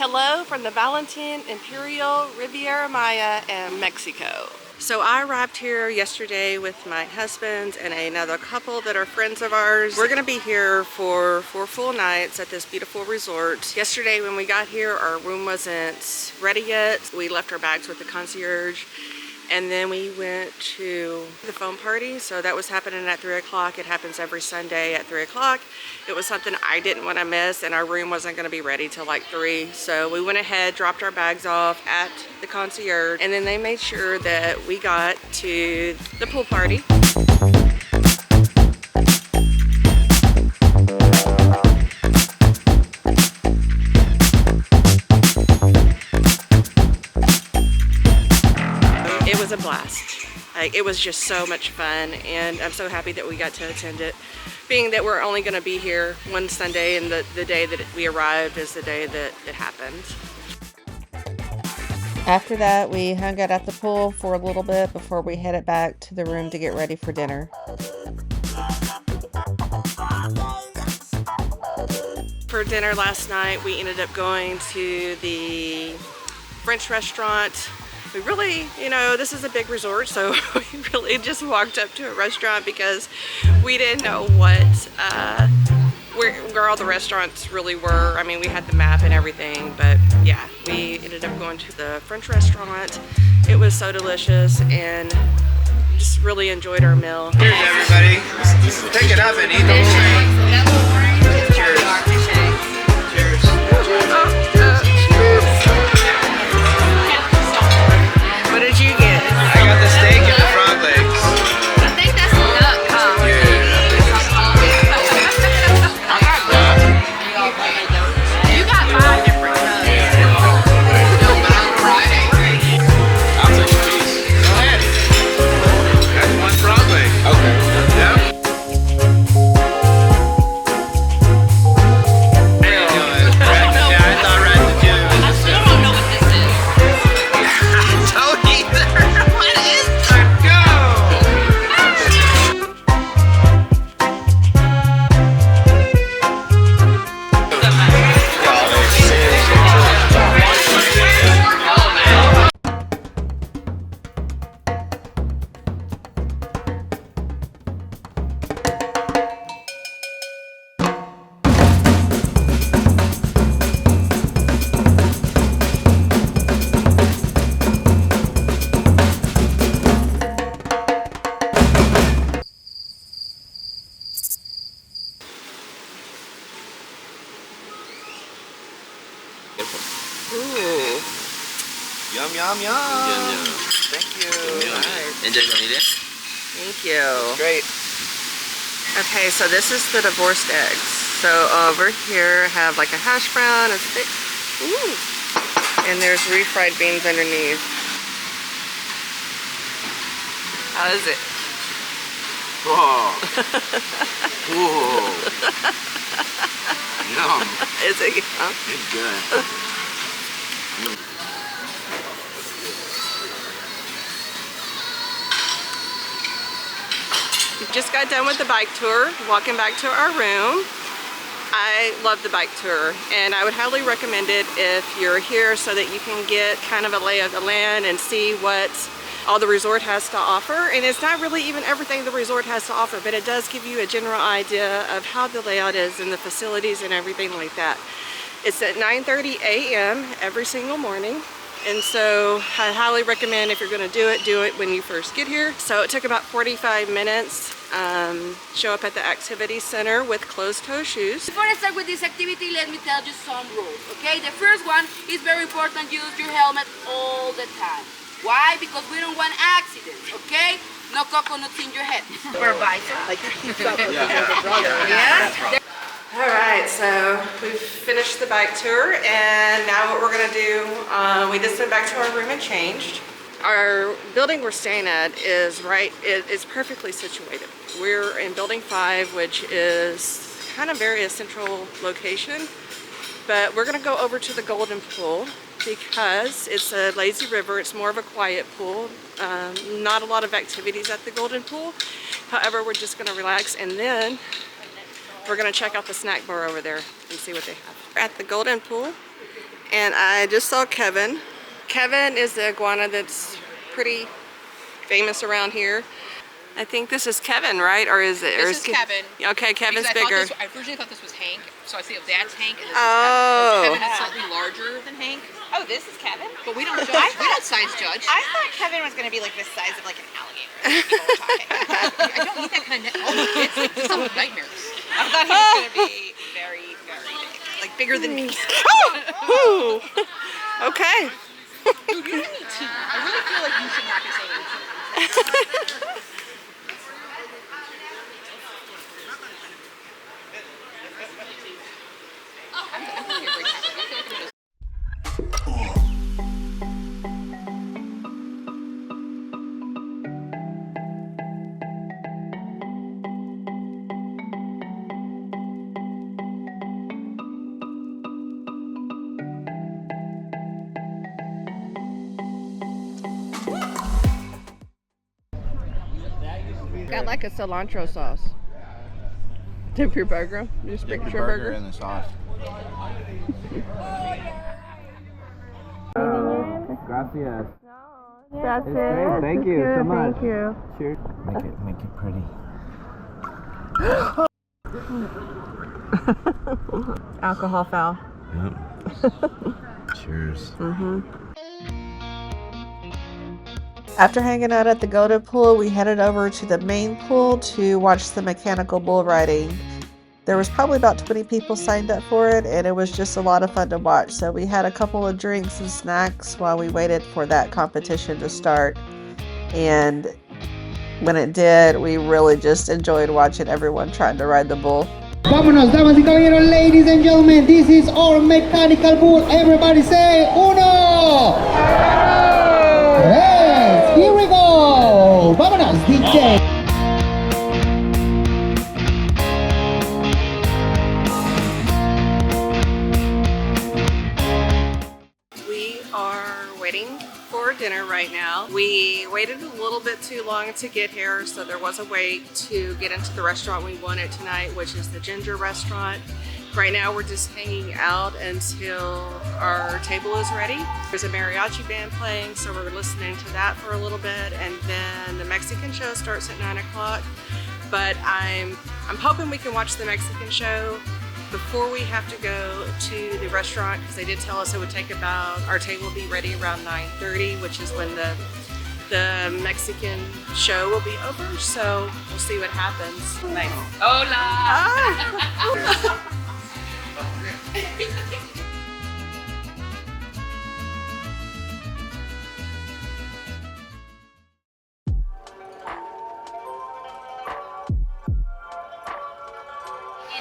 Hello from the Valentin Imperial Riviera Maya in Mexico. So I arrived here yesterday with my husband and another couple that are friends of ours. We're gonna be here for 4 full nights at this beautiful resort. Yesterday when we got here, our room wasn't ready yet. We left our bags with the concierge. And then we went to the foam party. So that was happening at 3 o'clock. It happens every Sunday at 3 o'clock. It was something I didn't want to miss, and our room wasn't going to be ready till like 3. So we went ahead, dropped our bags off at the concierge, and then they made sure that we got to the pool party. It was a blast. Like, it was just so much fun, and I'm so happy that we got to attend it. Being that we're only going to be here one Sunday, and the day that we arrived is the day that it happened. After that, we hung out at the pool for a little bit before we headed back to the room to get ready for dinner. For dinner last night, we ended up going to the French restaurant. We really, you know, this is a big resort, so we really just walked up to a restaurant because we didn't know what, where all the restaurants really were. I mean, we had the map and everything, but yeah, we ended up going to the French restaurant. It was so delicious and just really enjoyed our meal. Cheers, everybody. Pick it up and eat the whole thing. Cheers. What did you get? I got the steak and the frog legs. I think that's the duck, huh? Yeah. I got duck. You got 5 different ducks. I'll take a piece. Go ahead. That's 1 frog leg. Okay. Yep. Ooh. Yum, yum, yum. Thank you. Nice. Enjoy it. Thank you. Great. Okay, so this is the divorced eggs. So over here I have like a hash brown, a steak. Ooh. And there's refried beans underneath. How is it? Whoa. Whoa. Yum. Is it? Huh? It's good. Just got done with the bike tour, walking back to our room. I love the bike tour, and I would highly recommend it if you're here so that you can get kind of a lay of the land and see what all the resort has to offer. And it's not really even everything the resort has to offer, but it does give you a general idea of how the layout is and the facilities and everything like that. It's at 9:30 a.m. every single morning. And so I highly recommend if you're going to do it when you first get here. So it took about 45 minutes. Show up at the activity center with closed-toe shoes. Before I start with this activity, let me tell you some rules, okay? The first one is very important. Use your helmet all the time. Why? Because we don't want accidents, okay? No coconuts in your head. Supervisor. Like you keep up with your brother. Yeah? All right, so we've finished the bike tour, and now what we're gonna do, we just went back to our room and changed. Our building we're staying at is it's perfectly situated. We're in building 5, which is kind of very a central location, but we're gonna go over to the Golden Pool because it's a lazy river. It's more of a quiet pool. Not a lot of activities at the Golden Pool. However, we're just gonna relax, and then we're gonna check out the snack bar over there and see what they have. We're at the Golden Pool, And I just saw Kevin. Kevin is the iguana that's pretty famous around here. I think this is Kevin, right? Or is it? This is Kevin. Okay, Kevin's Because bigger. I originally thought this was Hank, so I see if that's Hank and this Oh. is Kevin. Kevin is slightly larger than Hank, Oh, this is Kevin? but we don't judge. We don't size judge. I thought Kevin was going to be like the size of like an alligator. People were talking. I don't need that kind of. Oh, it's like just some nightmares. I thought he was going to be very, very big. Like bigger than me. Ooh. Okay. Dude, you need tea. I really feel like you should not be saying tea. I'm having a great time. I feel like I'm just Got like a cilantro sauce. Dip your burger. Just Dip mix your your burger burger. in the sauce. Gracias. That's it. great. Thank you so much. Thank you. Cheers. Make it pretty. Alcohol foul. Yep. Cheers. After hanging out at the Golden Pool, we headed over to the main pool to watch the mechanical bull riding. There was probably about 20 people signed up for it, and it was just a lot of fun to watch. So we had a couple of drinks and snacks while we waited for that competition to start. And when it did, we really just enjoyed watching everyone trying to ride the bull. Vámonos, damas y caballeros, ladies and gentlemen, this is our mechanical bull. Everybody say, uno! Yes, here we go! Vámonos, DJ! We are waiting for dinner right now. We waited a little bit too long to get here, so there was a wait to get into the restaurant we wanted tonight, which is the Ginger Restaurant. Right now we're just hanging out until our table is ready. There's a mariachi band playing, so we're listening to that for a little bit, and then the Mexican show starts at 9 o'clock. But I'm hoping we can watch the Mexican show before we have to go to the restaurant, because they did tell us it would take about, our table will be ready around 9:30, which is when the Mexican show will be over. So we'll see what happens. Nice. Hola. Ah.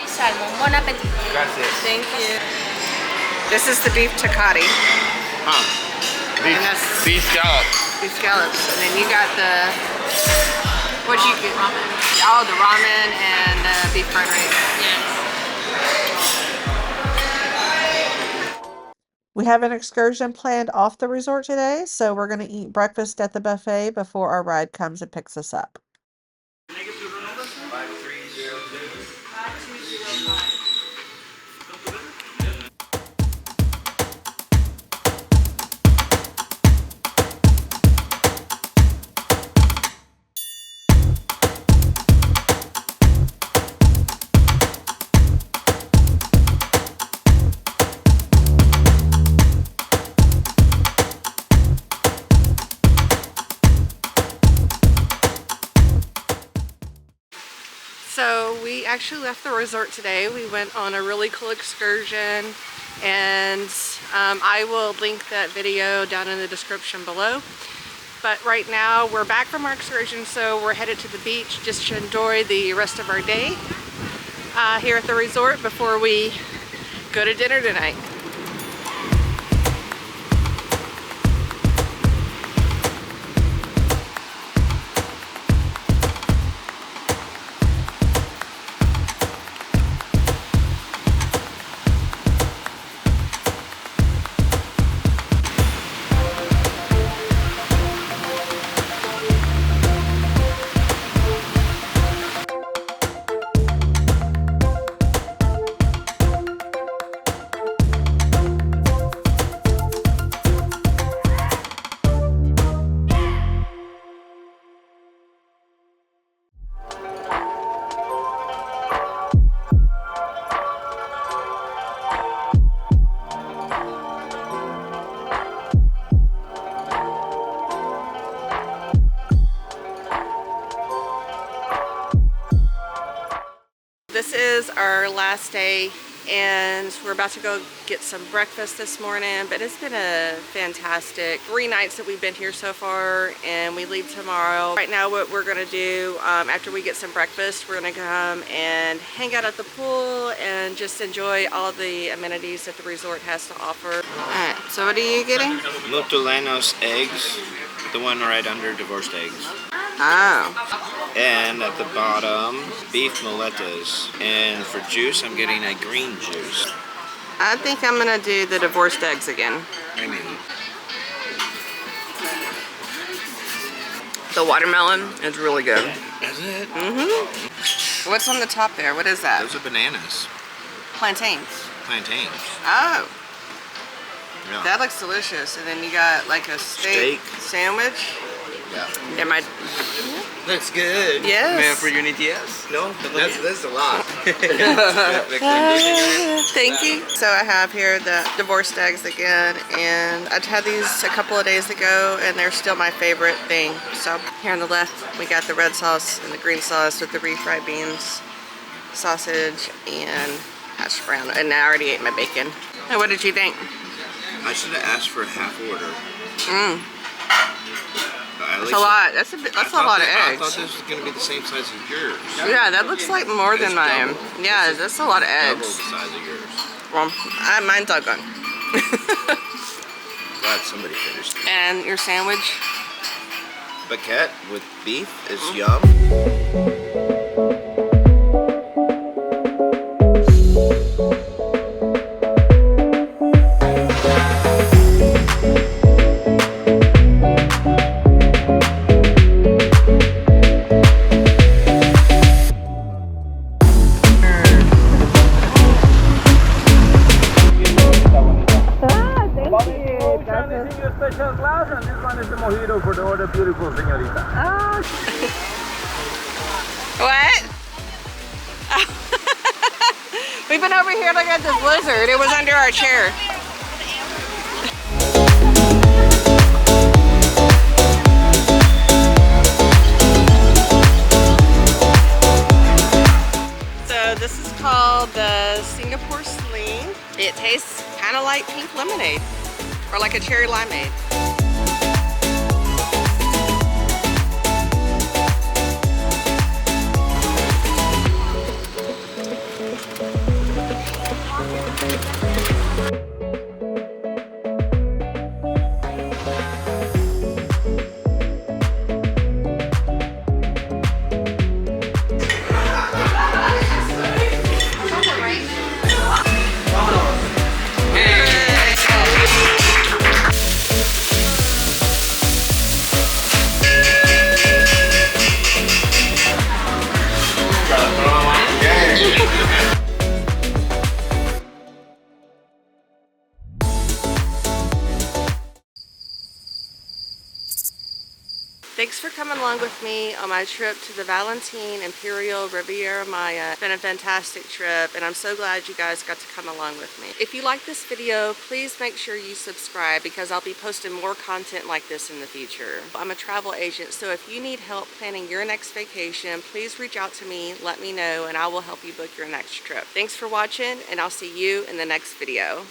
Salmon, bon appetit. Gracias. Thank you. This is the beef takati. Huh. And that's- Beef scallops. Beef scallops, and then you got the, what'd you get? Ramen. Oh, the ramen and beef fried rice. We have an excursion planned off the resort today, so we're going to eat breakfast at the buffet before our ride comes and picks us up. So we actually left the resort today. We went on a really cool excursion, and I will link that video down in the description below. But right now we're back from our excursion, so we're headed to the beach just to enjoy the rest of our day here at the resort before we go to dinner tonight. our last day and we're about to go get some breakfast this morning, but it's been a fantastic 3 nights that we've been here so far, and we leave tomorrow. Right now what we're gonna do after we get some breakfast, we're gonna come and hang out at the pool and just enjoy all the amenities that the resort has to offer. Alright, so what are you getting? Multilanos eggs, the one right under divorced eggs. Oh. And at the bottom, beef moletas. And for juice, I'm getting a green juice. I think I'm gonna do the divorced eggs again. I mean, The watermelon is really good. is it? Mm-hmm. What's on the top there? What is that? Those are bananas. Plantains. Plantains. Oh, Yeah. that looks delicious. And then you got like a steak sandwich. Yeah. That might. Looks good. Yes. Man, for Unities? No, that's a lot. Thank you. So I have here the divorced eggs again, and I had these a couple of days ago, and they're still my favorite thing. So here on the left, we got the red sauce and the green sauce with the refried beans, sausage, and hash brown. And I already ate my bacon. And what did you think? I should have asked for a half order. Mmm. That's a lot. That's a lot of I eggs. thought this was going to be the same size as yours. Yeah, that looks like more than It's mine. double. Yeah, that's a lot of Double the eggs. size of yours. Well, mine's all gone. Glad somebody finished it. And your sandwich? Baguette with beef is yum. Special class, and this one is the mojito for the other beautiful señorita. Oh. What? We've been over here looking at this lizard. It was under our chair. So this is called the Singapore Sling. It tastes kind of like pink lemonade. Or like a cherry limeade. Thanks for coming along with me on my trip to the Valentin Imperial Riviera Maya. It's been a fantastic trip, and I'm so glad you guys got to come along with me. If you like this video, please make sure you subscribe because I'll be posting more content like this in the future. I'm a travel agent, so if you need help planning your next vacation, please reach out to me, let me know, and I will help you book your next trip. Thanks for watching, and I'll see you in the next video.